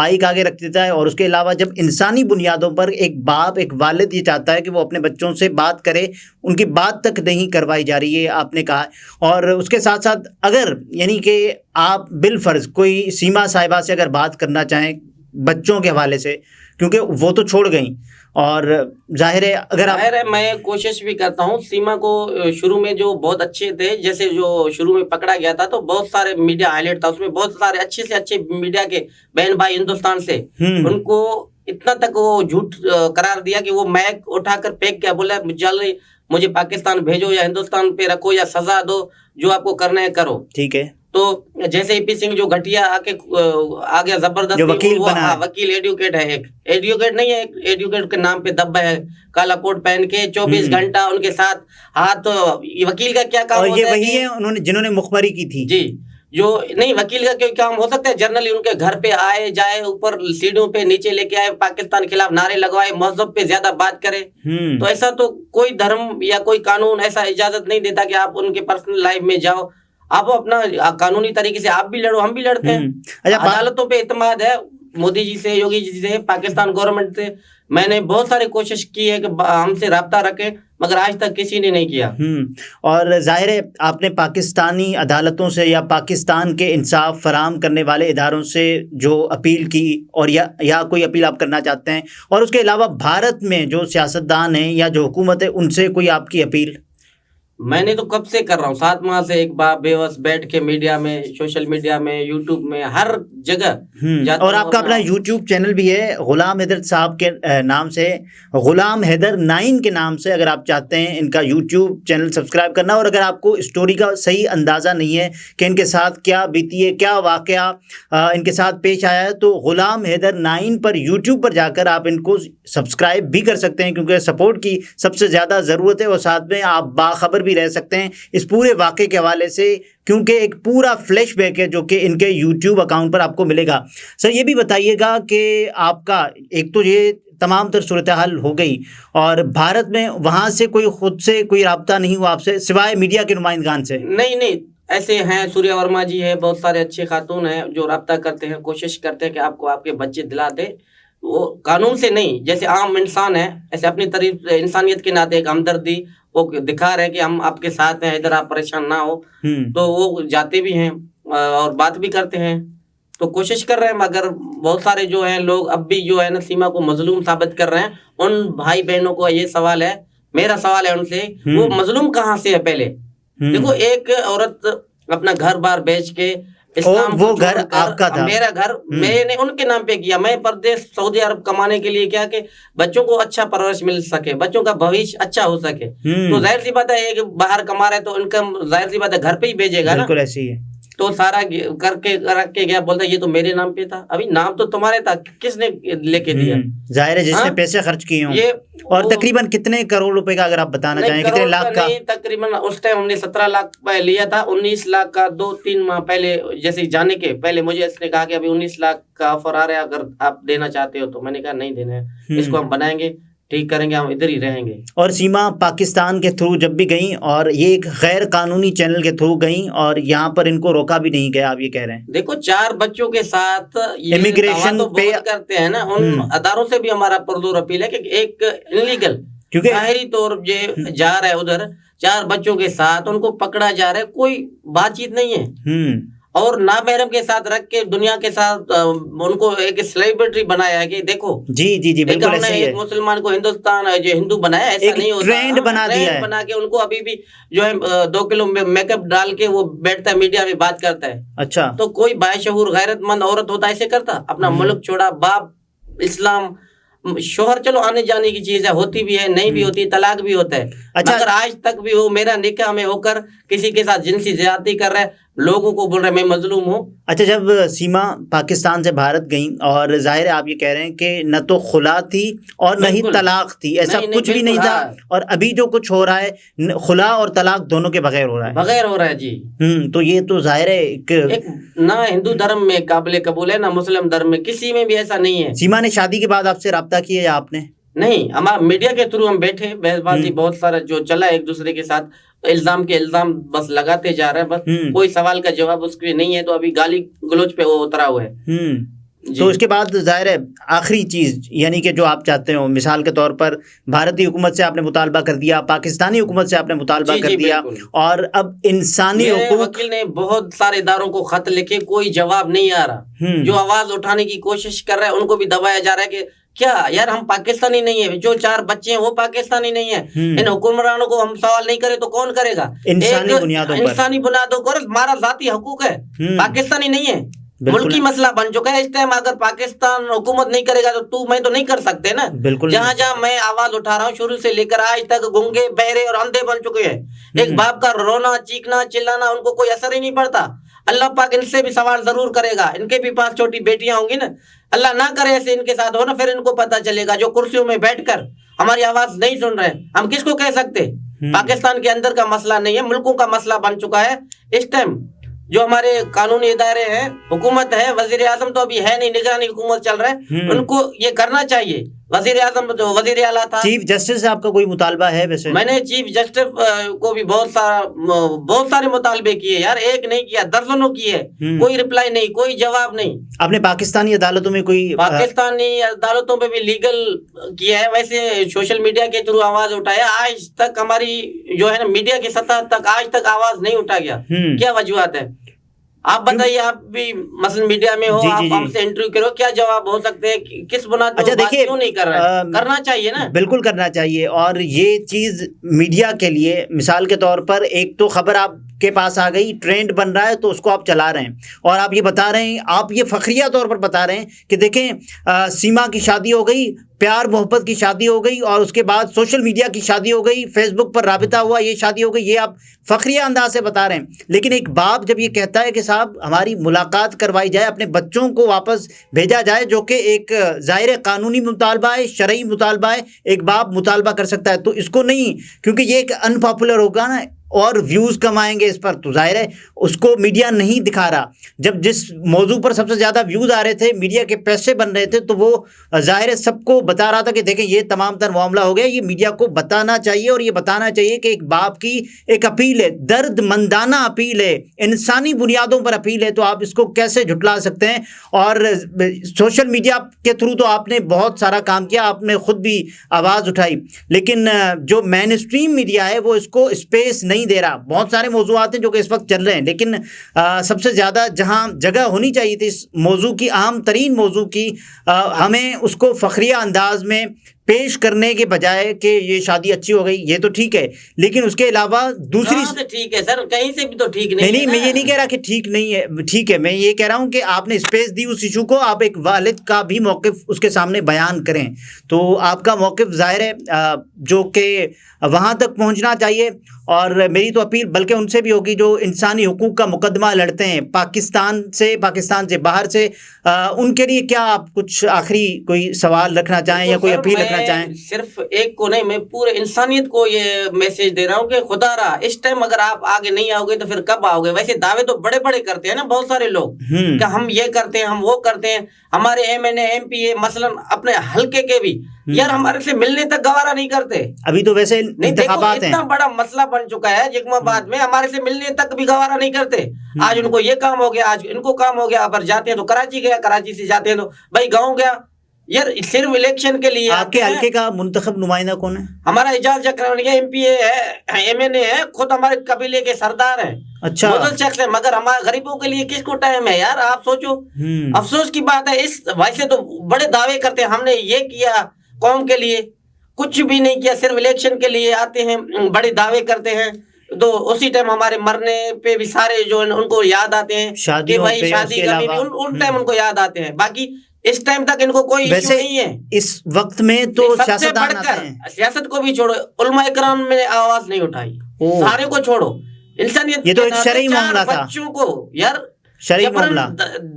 Mic آگے رکھ دیتا ہے. اور اس کے علاوہ جب انسانی بنیادوں پر ایک باپ ایک والد یہ چاہتا ہے کہ وہ اپنے بچوں سے بات کرے, ان کی بات تک نہیں کروائی جا رہی ہے آپ نے کہا. اور اس کے ساتھ ساتھ اگر یعنی کہ آپ بالفرض کوئی سیما صاحبہ سے اگر بات کرنا چاہیں بچوں کے حوالے سے, کیونکہ وہ تو چھوڑ گئیں, اور ظاہر ہے اگر آپ میں کوشش بھی کرتا ہوں. سیما کو شروع میں جو بہت اچھے تھے, جیسے جو شروع میں پکڑا گیا تھا تو بہت سارے میڈیا ہائی لائٹ تھا, اس میں بہت سارے اچھے سے اچھے میڈیا کے بہن بھائی ہندوستان سے, ان کو اتنا تک وہ جھوٹ قرار دیا کہ وہ میک اٹھا کر پھینک گیا, بولا جلدی مجھے پاکستان بھیجو یا ہندوستان پہ رکھو یا سزا دو, جو آپ کو کرنا ہے کرو. ٹھیک ہے. تو جیسے ای پی سنگھ جو گھٹیا آ گیا زبردست وکیل ایڈوکیٹ ہے, ایک ایڈوکیٹ نہیں ہے, ایڈوکیٹ کے نام پہ دبا ہے, کالا کوٹ پہن کے 24 گھنٹہ ان کے ساتھ ہاتھ. وکیل کا کیا کام ہوتا ہے؟ وہی ہے انہوں نے جنہوں نے مخبری کی تھی. جی, جو نہیں وکیل کا کوئی کام ہو سکتا ہے؟ جرنلی ان کے گھر پہ آئے جائے, اوپر سیڑھیوں پہ نیچے لے کے آئے, پاکستان کے خلاف نعرے لگوائے, مذہب پہ زیادہ بات کرے. تو ایسا تو کوئی دھرم یا کوئی قانون ایسا اجازت نہیں دیتا کہ آپ ان کے پرسنل لائف میں جاؤ. آپ اپنا قانونی طریقے سے آپ بھی لڑو, ہم بھی لڑتے ہیں. عدالتوں پہ اعتماد ہے مودی جی سے, یوگی جی سے, پاکستان گورنمنٹ سے. میں نے بہت ساری کوشش کی ہے کہ ہم سے رابطہ رکھیں, مگر آج تک کسی نے نہیں کیا. اور ظاہر ہے آپ نے پاکستانی عدالتوں سے یا پاکستان کے انصاف فراہم کرنے والے اداروں سے جو اپیل کی, اور یا کوئی اپیل آپ کرنا چاہتے ہیں, اور اس کے علاوہ بھارت میں جو سیاستدان ہیں یا جو حکومت ہے ان سے کوئی آپ کی اپیل؟ میں نے تو کب سے کر رہا ہوں, 7 ماہ سے ایک باپ بے بس بیٹھ کے میڈیا میں, سوشل میڈیا میں, یوٹیوب میں, ہر جگہ. اور آپ کا اپنا یوٹیوب چینل بھی ہے غلام حیدر صاحب کے نام سے, غلام حیدر 9 کے نام سے. اگر آپ چاہتے ہیں ان کا یوٹیوب چینل سبسکرائب کرنا, اور اگر آپ کو اسٹوری کا صحیح اندازہ نہیں ہے کہ ان کے ساتھ کیا بیتی ہے, کیا واقعہ ان کے ساتھ پیش آیا ہے, تو غلام حیدر 9 پر یوٹیوب پر جا کر آپ ان کو سبسکرائب بھی کر سکتے ہیں, کیونکہ سپورٹ کی سب سے زیادہ ضرورت ہے. اور ساتھ میں آپ باخبر بھی رہ سکتے ہیں اس پورے واقعے کے حوالے سے, کیونکہ ایک پورا فلیش بیک ہے جو کہ ان کے یوٹیوب اکاؤنٹ پر آپ کو ملے گا. سر یہ بھی بتائیے گا کہ آپ کا ایک تو یہ تمام تر صورتحال ہو گئی, اور بھارت میں وہاں سے کوئی خود سے کوئی رابطہ نہیں ہوا آپ سے سوائے میڈیا کے نمائندگان سے؟ نہیں, ایسے ہیں سوریہ ورما جی ہے, بہت سارے اچھے خاتون ہیں جو رابطہ کرتے ہیں, کوشش کرتے ہیں کہ آپ کو آپ کے بچے دلا دے. وہ قانون سے نہیں, جیسے عام انسان ہے ایسے اپنی طریق انسانیت کے ناطے ایک ہمدردی وہ دکھا رہے کہ ہم آپ کے ساتھ ہیں, ادھر آپ پریشان نہ ہو. تو وہ جاتے بھی ہیں اور بات بھی کرتے ہیں, تو کوشش کر رہے ہیں. مگر بہت سارے جو ہیں لوگ اب بھی جو ہے نا سیما کو مظلوم ثابت کر رہے ہیں. ان بھائی بہنوں کو یہ سوال ہے, میرا سوال ہے ان سے, وہ مظلوم کہاں سے ہے؟ پہلے دیکھو, ایک عورت اپنا گھر بار بیچ کے اسلام وہ گھر آپ کا تھا, میرا گھر میں نے ان کے نام پہ کیا. میں پردیش سعودی عرب کمانے کے لیے کیا کہ بچوں کو اچھا پرورش مل سکے, بچوں کا بھوش اچھا ہو سکے. تو ظاہر سی بات ہے کہ باہر کما رہے تو انکم ظاہر سی بات ہے گھر پہ ہی بھیجے گا نا. بالکل ایسی ہے. تو سارا کر کے رکھ کے گیا, بولتا یہ تو میرے نام پہ تھا. ابھی نام تو تمہارے تھا, کس نے لے کے دیا؟ ظاہر ہے جس نے پیسے خرچ کیے ہوں. اور تقریباً کتنے کروڑ روپے کا اگر آپ بتانا چاہیں, کتنے لاکھ کا؟ تقریباً اس ٹائم ہم نے 17 لاکھ لیا تھا. 19 لاکھ کا 2-3 ماہ پہلے, جیسے جانے کے پہلے مجھے اس نے کہا کہ ابھی 19 لاکھ کا آفر آ رہا ہے, اگر آپ دینا چاہتے ہو تو. میں نے کہا نہیں دینا ہے, اس کو ہم بنائیں گے, ٹھیک کریں گے, ہم ادھر ہی رہیں گے. اور سیما پاکستان کے تھرو جب بھی گئیں, اور یہ ایک غیر قانونی چینل کے تھرو گئیں, اور یہاں پر ان کو روکا بھی نہیں گیا, آپ یہ کہہ رہے ہیں؟ دیکھو 4 بچوں کے ساتھ امیگریشن پہ کرتے ہیں نا, ان اداروں سے بھی ہمارا پرزور اپیل ہے کہ ایک انلیگل ظاہری طور جا رہا ہے ادھر 4 بچوں کے ساتھ, ان کو پکڑا جا رہا ہے, کوئی بات چیت نہیں ہے. اور نامحرم کے ساتھ رکھ کے دنیا کے ساتھ ان کو ایک سیلیبریٹی بنایا ہے کہ دیکھو جی بالکل ایسا ہی ہے. ایک مسلمان کو ہندوستان جو ہندو بنایا, ایسا نہیں ہوتا, ٹرینڈ بنا دیا ہے, بنا کے ان کو ابھی بھی جو ہے 2 کلو میک اپ ڈال کے وہ بیٹھتا ہے میڈیا میں بات کرتا ہے. اچھا, تو کوئی باشعور غیرت مند عورت ہوتا ایسے کرتا؟ اپنا ملک چھوڑا, باپ اسلام, شوہر چلو آنے جانے کی چیز ہے, ہوتی بھی ہے, نہیں بھی ہوتی, طلاق بھی ہوتا ہے. مگر آج تک بھی وہ میرا نکاح میں ہو کر کسی کے ساتھ جنسی زیادتی کر رہا ہے, لوگوں کو بول رہے میں مظلوم ہوں. اچھا, جب سیما پاکستان سے بھارت گئیں, اور ظاہر ہے آپ یہ کہہ رہے ہیں کہ نہ تو خلا تھی اور نہ ہی طلاق تھی, ایسا کچھ بھی نہیں تھا, اور ابھی جو کچھ ہو رہا ہے خلا اور طلاق دونوں کے بغیر ہو رہا ہے, جی. تو یہ تو ظاہر ہے ایک نہ ہندو دھرم میں قابل قبول ہے, نہ مسلم دھرم میں, کسی میں بھی ایسا نہیں ہے. سیما نے شادی کے بعد آپ سے رابطہ کیا یا آپ نے؟ نہیں, ہمارا میڈیا کے تھرو ہم بیٹھے, بحث بازی بہت سارا جو چلا ایک دوسرے کے ساتھ, الزام کے الزام بس لگاتے جا رہے ہیں, بس کوئی سوال کا جواب اس کے نہیں ہے. تو ابھی گالی گلوچ پہ وہ اترا ہوا ہے. تو اس کے بعد ظاہر ہے آخری چیز یعنی کہ جو آپ چاہتے ہو، مثال کے طور پر بھارتی حکومت سے آپ نے مطالبہ کر دیا، پاکستانی حکومت سے آپ نے مطالبہ کر دیا، اور اب انسانی حقوق، وکیل نے بہت سارے اداروں کو خط لکھے، کوئی جواب نہیں آ رہا. جو آواز اٹھانے کی کوشش کر رہے ہیں ان کو بھی دبایا جا رہا ہے کہ کیا یار ہم پاکستانی نہیں ہیں، جو 4 بچے ہیں وہ پاکستانی نہیں ہیں، ان حکمرانوں کو ہم سوال نہیں کرے تو کون کرے گا؟ انسانی بنیادوں پر ہمارا ذاتی حقوق ہے، پاکستانی نہیں ہے، ملکی مسئلہ بن چکا ہے. اس ٹائم اگر پاکستان حکومت نہیں کرے گا تو میں تو نہیں کر سکتے نا. جہاں جہاں میں آواز اٹھا رہا ہوں شروع سے لے کر آج تک گونگے، بہرے اور اندھے بن چکے ہیں. ایک باپ کا رونا، چیخنا، چلانا ان کو کوئی اثر ہی نہیں پڑتا. اللہ پاک ان سے بھی سوال ضرور کرے گا. ان کے بھی پاس چھوٹی بیٹیاں ہوں گی نا، اللہ نہ کرے ایسے ان کے ساتھ ہو نا، پھر ان کو پتا چلے گا. جو کرسیوں میں بیٹھ کر ہماری آواز نہیں سن رہے، ہم کس کو کہہ سکتے؟ پاکستان کے اندر کا مسئلہ نہیں ہے، ملکوں کا مسئلہ بن چکا ہے. اس ٹائم جو ہمارے قانونی ادارے ہیں، حکومت ہے، وزیر اعظم تو ابھی ہے نہیں، نگرانی حکومت چل رہا ہے، ان کو یہ کرنا چاہیے. وزیر اعظم جو وزیر اعلیٰ تھا، چیف جسٹس سے آپ کا کوئی مطالبہ ہے؟ ویسے میں نے چیف جسٹس کو بھی بہت سارے مطالبے کیے یار، ایک نہیں کیا، درجنوں کیے، کوئی رپلائی نہیں، کوئی جواب نہیں. آپ نے پاکستانی عدالتوں میں کوئی؟ پاکستانی عدالتوں میں بھی لیگل کیا ہے، ویسے سوشل میڈیا کے تھرو آواز اٹھایا. آج تک ہماری جو ہے نا میڈیا کی سطح تک آج تک آواز نہیں اٹھا گیا. کیا وجوہات ہے آپ بتائیے؟ آپ بھی مثلا میڈیا میں ہو، آپ ہم سے انٹرویو کرو، کیا جواب ہو سکتے ہیں؟ کس بنیاد پر بات کیوں نہیں کر رہے؟ کرنا چاہیے نا. بالکل کرنا چاہیے. اور یہ چیز میڈیا کے لیے مثال کے طور پر ایک تو خبر آپ کے پاس آ گئی، ٹرینڈ بن رہا ہے تو اس کو آپ چلا رہے ہیں، اور آپ یہ بتا رہے ہیں، آپ یہ فخریہ طور پر بتا رہے ہیں کہ دیکھیں سیما کی شادی ہو گئی، پیار محبت کی شادی ہو گئی، اور اس کے بعد سوشل میڈیا کی شادی ہو گئی، فیس بک پر رابطہ ہوا، یہ شادی ہو گئی. یہ آپ فخریہ انداز سے بتا رہے ہیں. لیکن ایک باپ جب یہ کہتا ہے کہ صاحب ہماری ملاقات کروائی جائے، اپنے بچوں کو واپس بھیجا جائے، جو کہ ایک ظاہر قانونی مطالبہ ہے، شرعی مطالبہ ہے، ایک باپ مطالبہ کر سکتا ہے، تو اس کو نہیں، کیونکہ یہ ایک ان پاپولر ہوگا نا اور ویوز کمائیں گے اس پر، تو ظاہر ہے اس کو میڈیا نہیں دکھا رہا. جب جس موضوع پر سب سے زیادہ ویوز آ رہے تھے، میڈیا کے پیسے بن رہے تھے، تو وہ ظاہر ہے سب کو بتا رہا تھا کہ دیکھیں یہ تمام تر معاملہ ہو گیا. یہ میڈیا کو بتانا چاہیے، اور یہ بتانا چاہیے کہ ایک باپ کی ایک اپیل ہے، درد مندانہ اپیل ہے، انسانی بنیادوں پر اپیل ہے، تو آپ اس کو کیسے جھٹلا سکتے ہیں؟ اور سوشل میڈیا کے تھرو تو آپ نے بہت سارا کام کیا، آپ نے خود بھی آواز اٹھائی، لیکن جو مین اسٹریم میڈیا ہے وہ اس کو اسپیس نہیں دے رہا. بہت سارے موضوعات ہیں جو کہ اس وقت چل رہے ہیں، لیکن سب سے زیادہ جہاں جگہ ہونی چاہیے تھی اس موضوع کی، اہم ترین موضوع کی، ہمیں اس کو فخریہ انداز میں پیش کرنے کے بجائے کہ یہ شادی اچھی ہو گئی، یہ تو ٹھیک ہے، لیکن اس کے علاوہ دوسری ٹھیک ہے سر، کہیں سے بھی تو ٹھیک نہیں. میں یہ نہیں کہہ رہا کہ ٹھیک نہیں ہے، ٹھیک ہے، میں یہ کہہ رہا ہوں کہ آپ نے اسپیس دی اس ایشو کو. آپ ایک والد کا بھی موقف اس کے سامنے بیان کریں، تو آپ کا موقف ظاہر ہے جو کہ وہاں تک پہنچنا چاہیے. اور میری تو اپیل بلکہ ان سے بھی ہوگی جو انسانی حقوق کا مقدمہ لڑتے ہیں پاکستان سے باہر سے، ان کے لیے کیا آپ کچھ آخری کوئی سوال رکھنا چاہیں یا کوئی اپیل رکھنا چاہیں؟ صرف ایک کو نہیں، میں پورے انسانیت کو یہ میسج دے رہا ہوں کہ خدا رہا اس ٹائم اگر آپ آگے نہیں آؤ گے تو پھر کب آؤ گے؟ ویسے دعوے تو بڑے بڑے کرتے ہیں نا بہت سارے لوگ کہ ہم یہ کرتے ہیں، ہم وہ کرتے ہیں. ہمارے ایم این اے، ایم پی اے مثلا اپنے حلقے کے بھی یار ہمارے سے ملنے تک گوارا نہیں کرتے. ابھی تو ویسے انتخابات ہیں، اتنا بڑا مسئلہ بن چکا ہے جگم آباد میں، ہمارے سے ملنے تک بھی گوارا نہیں کرتے. آج ان کو یہ کام ہو گیا، آج ان کو کام ہو گیا، پر جاتے ہیں تو کراچی گیا، کراچی سے جاتے ہیں تو بھائی گاؤں گیا. یار صرف الیکشن کے لیے آپ کے حلقے کا منتخب نمائندہ کون ہے؟ ہمارا اعجاز چکرورٹی ایم پی اے ہے، ایم این اے ہے، خود ہمارے قبیلے کے سردار ہیں. اچھا، مدل شخص ہے، مگر ہمارے غریبوں کے لیے کس کو ٹائم ہے یار؟ آپ سوچو. افسوس کی بات ہے، اس ویسے تو بڑے دعوے کرتے ہیں ہم نے یہ کیا قوم کے لیے، کچھ بھی نہیں کیا، صرف الیکشن کے لیے آتے ہیں، بڑے دعوے کرتے ہیں. تو اسی ٹائم ہمارے مرنے پہ بھی سارے جو ان کو یاد آتے ہیں کہ بھائی شادی کا بھی ان ٹائم ان کو یاد آتے ہیں. باقی اس ٹائم تک ان کو کوئی ایشو نہیں ہے. اس وقت میں تو سیاست بڑھ کر سیاست کو بھی چھوڑو، علماء اکرام میں آواز نہیں اٹھائی، سارے کو چھوڑو. انسانیت یہ تو ایک شرعی معاملہ تھا، بچوں کو یار شرعی معاملہ،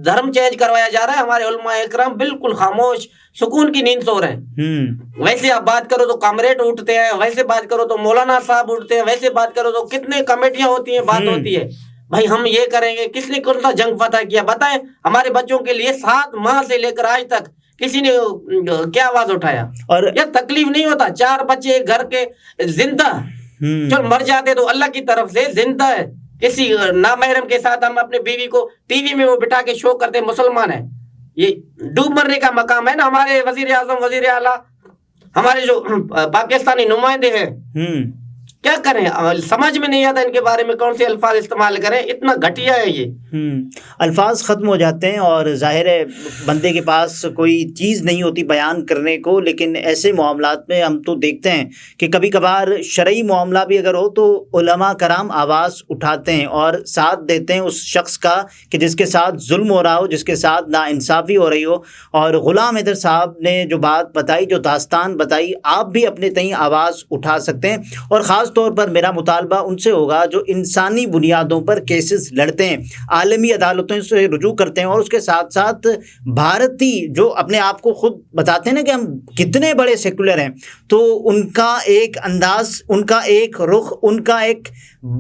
دھرم چینج کروایا جا رہا ہے. ہمارے علماء اکرام بالکل خاموش سکون کی نیند سو رہے ہیں. ویسے آپ بات کرو تو کامریڈ اٹھتے ہیں، ویسے بات کرو تو مولانا صاحب اٹھتے ہیں، ویسے بات کرو تو کتنے کمیٹیاں ہوتی ہیں، بات ہوتی ہے بھائی ہم یہ کریں گے. کس نے کون سا جنگ فتح کیا بتائیں؟ ہمارے بچوں کے لیے 7 ماہ سے لے کر آج تک کسی نے کیا آواز اٹھایا؟ اور یہ تکلیف نہیں ہوتا؟ 4 بچے گھر کے زندہ، چل مر جاتے تو اللہ کی طرف سے زندہ ہے. کسی نامحرم کے ساتھ ہم اپنے بیوی کو ٹی وی میں وہ بٹھا کے شو کرتے مسلمان ہیں، یہ ڈوب مرنے کا مقام ہے نا. ہمارے وزیر اعظم وزیر اعلیٰ ہمارے جو پاکستانی نمائندے ہیں کیا کریں, سمجھ میں نہیں آتا ان کے بارے میں کون سے الفاظ استعمال کریں, اتنا گھٹیا ہے یہ. الفاظ ختم ہو جاتے ہیں اور ظاہر ہے بندے کے پاس کوئی چیز نہیں ہوتی بیان کرنے کو, لیکن ایسے معاملات میں ہم تو دیکھتے ہیں کہ کبھی کبھار شرعی معاملہ بھی اگر ہو تو علماء کرام آواز اٹھاتے ہیں اور ساتھ دیتے ہیں اس شخص کا کہ جس کے ساتھ ظلم ہو رہا ہو, جس کے ساتھ ناانصافی ہو رہی ہو. اور غلام حیدر صاحب نے جو بات بتائی, جو داستان بتائی, آپ بھی اپنے تئیں آواز اٹھا سکتے ہیں. اور خاص طور پر میرا مطالبہ ان سے ہوگا جو انسانی بنیادوں پر کیسز لڑتے ہیں, عالمی عدالتوں سے رجوع کرتے ہیں, اور اس کے ساتھ ساتھ بھارتی جو اپنے آپ کو خود بتاتے ہیں نا کہ ہم کتنے بڑے سیکولر ہیں, تو ان کا ایک انداز, ان کا ایک رخ, ان کا ایک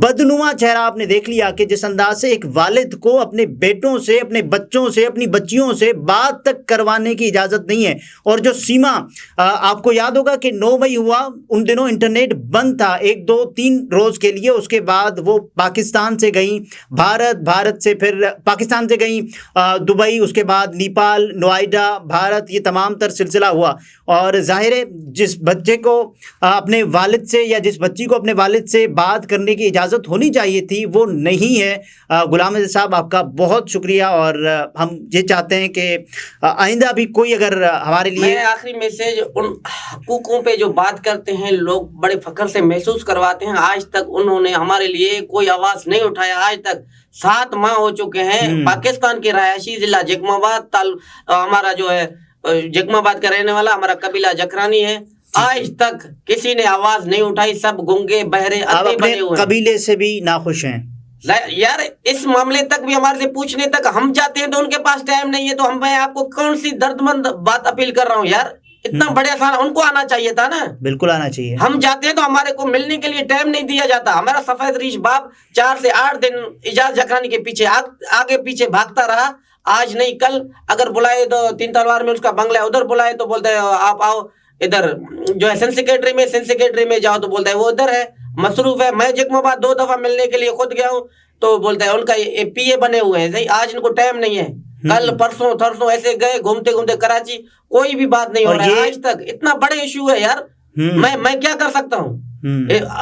بدنما چہرہ آپ نے دیکھ لیا کہ جس انداز سے ایک والد کو اپنے بیٹوں سے, اپنے بچوں سے, اپنی بچیوں سے بات تک کروانے کی اجازت نہیں ہے. اور جو سیما, آپ کو یاد ہوگا کہ 9 مئی ہوا, ان دنوں انٹرنیٹ بند تھا 1 2 3 روز کے لیے. اس کے بعد وہ پاکستان سے گئیں بھارت سے پھر پاکستان سے گئیں دبئی, اس کے بعد نیپال, نوئیڈا, بھارت, یہ تمام تر سلسلہ ہوا. اور ظاہر ہے جس بچے کو اپنے والد سے یا جس بچی کو اپنے والد سے بات کرنے کی اجازت ہونی چاہیے تھی وہ نہیں ہے. غلام حیدر صاحب آپ کا بہت شکریہ, اور ہم یہ چاہتے ہیں کہ آئندہ بھی کوئی اگر ہمارے لیے, میں آخری میسیج ان حقوقوں پہ جو بات کرتے ہیں لوگ بڑے فخر سے محسوس کرواتے ہیں, آج تک انہوں نے ہمارے لیے کوئی آواز نہیں اٹھایا. آج تک 7 ماہ ہو چکے ہیں. پاکستان کے رہائشی ضلع جگم آباد, ہمارا جو ہے جگم آباد کا رہنے والا ہمارا قبیلہ جکرانی ہے, آج تک کسی نے آواز نہیں اٹھائی. سب گنگے بہرے اندھے بنے ہوئے ہیں. قبیلے سے بھی ناخوش ہیں یار, اس معاملے تک بھی ہمارے سے پوچھنے تک ہم جاتے ہیں تو ان کے پاس ٹائم نہیں ہے. تو میں آپ کو کون سی درد مند بات اپیل کر رہا ہوں یار, اتنا بڑے آسان ان کو آنا چاہیے تھا نا. بالکل آنا چاہیے. ہم جاتے ہیں تو ہمارے کو ملنے کے لیے ٹائم نہیں دیا جاتا. ہمارا سفید ریش باپ 4 سے 8 دن اجاز جکرانی کے پیچھے آگے پیچھے بھاگتا رہا. آج نہیں کل اگر بلائے تو 3 تلوار میں اس کا بنگلہ ہے, ادھر بلائے تو بولتا ہے آپ آؤ ادھر جو ہے سینٹ سیکریٹری میں جاؤ تو بولتا ہے وہ ادھر ہے, مصروف ہے. میں جگم آباد 2 دفعہ ملنے کے لیے خود گیا ہوں تو بولتا ہے ان کا پی اے بنے ہوئے ہیں, آج ان کو ٹائم نہیں ہے. کل پرسوں تھرسوں ایسے گئے گھومتے گھومتے کراچی, کوئی بھی بات نہیں ہو رہا ہے آج تک. اتنا بڑے ایشو ہے یار, میں کیا کر سکتا ہوں.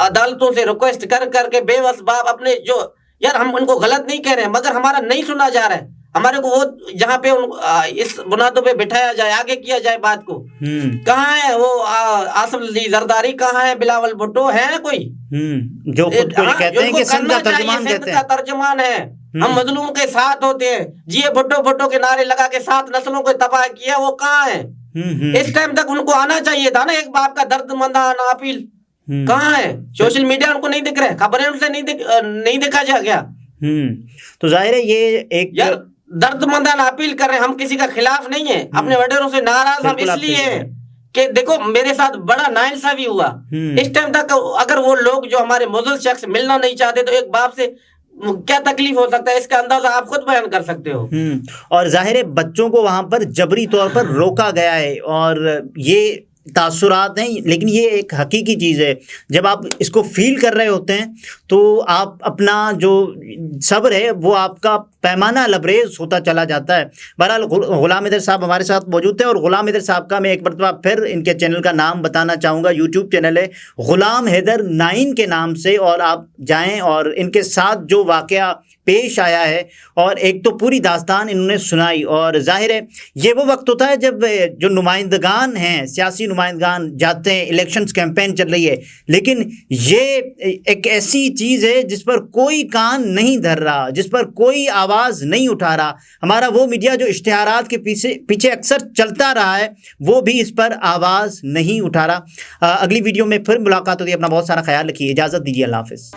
عدالتوں سے ریکویسٹ کر کے بے وس باپ اپنے جو, یار ہم ان کو غلط نہیں کہہ رہے ہیں مگر ہمارا نہیں سنا جا رہا ہے. ہمارے کو وہ جہاں پہ اس بنیادوں پہ بٹھایا جائے, آگے کیا جائے بات کو, کہاں ہے وہ آصف علی زرداری, کہاں ہے بلاول بھٹو, ہے کوئی جو خود کو کہتے ہیں کہ سندھ کا ترجمان کہتے ہیں, ترجمان ہے. ہم مظلوم کے ساتھ ہوتے ہیں. جی بھٹو کے نعرے لگا کے 7 نسلوں کو تباہ کیا, وہ کہاں ہے؟ اس ٹائم تک ان کو آنا چاہیے تھا نا. ایک باپ کا درد مندانہ اپیل کہاں ہے؟ سوشل میڈیا ان کو نہیں دکھ رہے, خبریں ان سے نہیں دیکھا جا گیا. تو ظاہر ہے یہ ایک درد مندانہ اپیل کر رہے ہیں. ہم کسی کا خلاف نہیں ہیں, اپنے وڈیروں سے ناراض ہم اس لیے ہیں کہ دیکھو میرے ساتھ بڑا ناانصافی ہوا. اس ٹائم تک اگر وہ لوگ جو ہمارے معزز شخص ملنا نہیں چاہتے تو ایک باپ سے کیا تکلیف ہو سکتا ہے, اس کا اندازہ آپ خود بیان کر سکتے ہو. اور ظاہر ہے بچوں کو وہاں پر جبری طور پر روکا گیا ہے, اور یہ تاثرات ہیں, لیکن یہ ایک حقیقی چیز ہے. جب آپ اس کو فیل کر رہے ہوتے ہیں تو آپ اپنا جو صبر ہے وہ آپ کا پیمانہ لبریز ہوتا چلا جاتا ہے. بہرحال غلام حیدر صاحب ہمارے ساتھ موجود تھے, اور غلام حیدر صاحب کا میں ایک مرتبہ پھر ان کے چینل کا نام بتانا چاہوں گا. یوٹیوب چینل ہے غلام حیدر 9 کے نام سے, اور آپ جائیں اور ان کے ساتھ جو واقعہ پیش آیا ہے اور ایک تو پوری داستان انہوں نے سنائی. اور ظاہر ہے یہ وہ وقت ہوتا ہے جب جو نمائندگان ہیں, سیاسی نمائندگان جاتے ہیں, الیکشنز کیمپین چل رہی ہے, لیکن یہ ایک ایسی چیز ہے جس پر کوئی کان نہیں دھر رہا, جس پر کوئی آواز نہیں اٹھا رہا. ہمارا وہ میڈیا جو اشتہارات کے پیچھے اکثر چلتا رہا ہے وہ بھی اس پر آواز نہیں اٹھا رہا. اگلی ویڈیو میں پھر ملاقات ہوتی ہے. اپنا بہت سارا خیال رکھیے, اجازت دیجیے, اللہ حافظ.